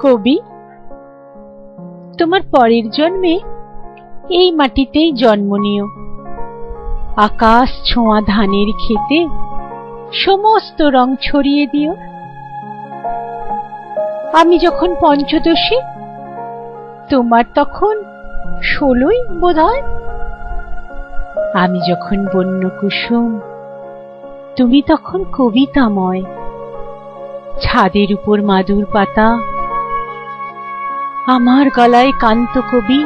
কবি, তোমার পরের জন্মে এই মাটিতেই জন্ম নিও। আকাশ ছোঁয়া ধানের খেতে সমস্ত রং ছড়িয়ে দিও। আমি যখন পঞ্চদশী, তোমার তখন 16ই বোধহয়। আমি যখন বন্য কুসুম, তুমি তখন কবিতাময়। ছাদের উপর মাদুর পাতা, আমার গলায় কান্ত কবি।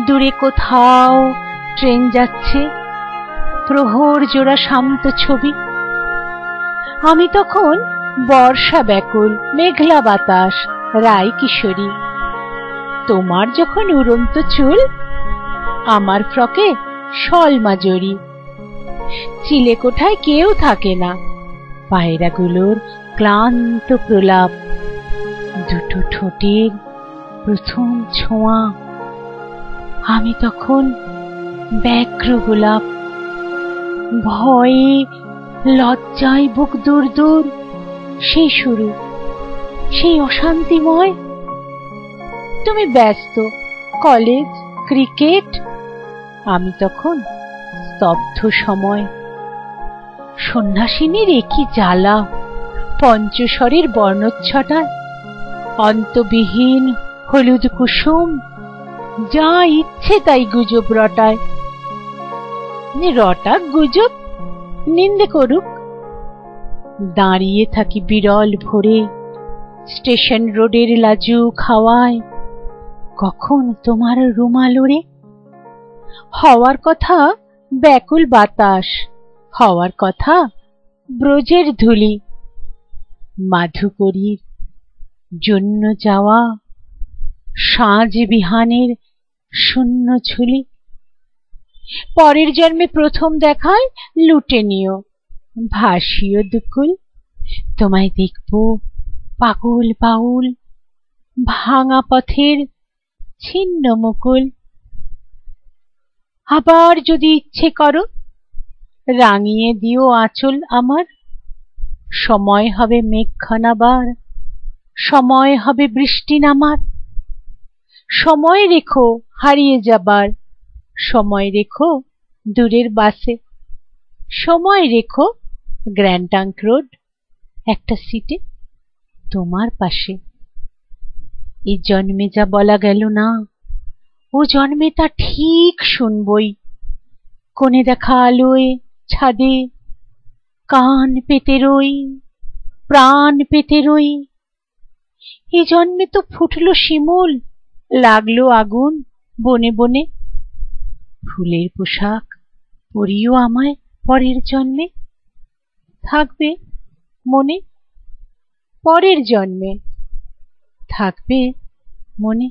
দূরে কোথাও ট্রেন যাচ্ছে, প্রহর জোড়া শান্ত ছবি। আমি তখন বর্ষা ব্যাকুল, মেঘলা বাতাস, রায় কিশোরী। তোমার যখন উড়ন্ত চুল, আমার ফ্রকে শলমা জড়ি। চিলে কোঠায় কেউ থাকে না, পায়রাগুলোর ক্লান্ত প্রলাপ। দুটো ঠোঁটের প্রথম ছোঁয়া, আমি তখন ব্যগ্র গোলাপ। ভয়ে লজ্জায় বুক দূর দূর, সেই শুরু, সেই অশান্তিময়। তুমি ব্যস্ত, কলেজ, ক্রিকেট। আমি তখন স্তব্ধ সময়। সন্ন্যাসিনীর একই জ্বালা, পঞ্চস্বরের বর্ণচ্ছটায়। অন্তবিহীন হলুদ কুসুম যা ইচ্ছে তাই গুজব রটায়। রটাক গুজব, নিন্দে করুক। দাঁড়িয়ে থাকি বিরল ভোরে স্টেশন রোডের লাজুক হাওয়ায়। কখন তোমার রুমাল ওড়ে। হওয়ার কথা ব্যাকুল বাতাস, হওয়ার কথা ব্রজের ধূলি। মাধুকরীর জন্য যাওয়া সাঁঝ বিহানের শূন্য ঝুলি। পরের জন্মে প্রথম দেখায় লুটে নিও, ভাসিও দুকুল। তোমায় দেখব পাগল বাউল, ভাঙা পথের ছিন্ন মুকুল। আবার যদি ইচ্ছে করো, রাঙিয়ে দিও আঁচল আমার। সময় হবে মেঘখানাবার, সময় হবে বৃষ্টি নামার। সময় রেখো হারিয়ে যাবার, সময় রেখো দূরের বাসে। সময় রেখো গ্র্যান্ড ট্রাঙ্ক রোড, একটা সিটে তোমার পাশে। এই জন্মে যা বলা গেল না, ও জন্মে তা ঠিক শুনবই। কোণে দেখা আলোয় ছাদে কান পেতে রই, প্রাণ পেতে রই। এই জন্মে তো ফুটলো শিমুল, লাগলো আগুন বনে বনে। ফুলের পোশাক পরিও আমায় পরের জন্মে, থাকবে মনে। পরের জন্মে থাকবে মনে।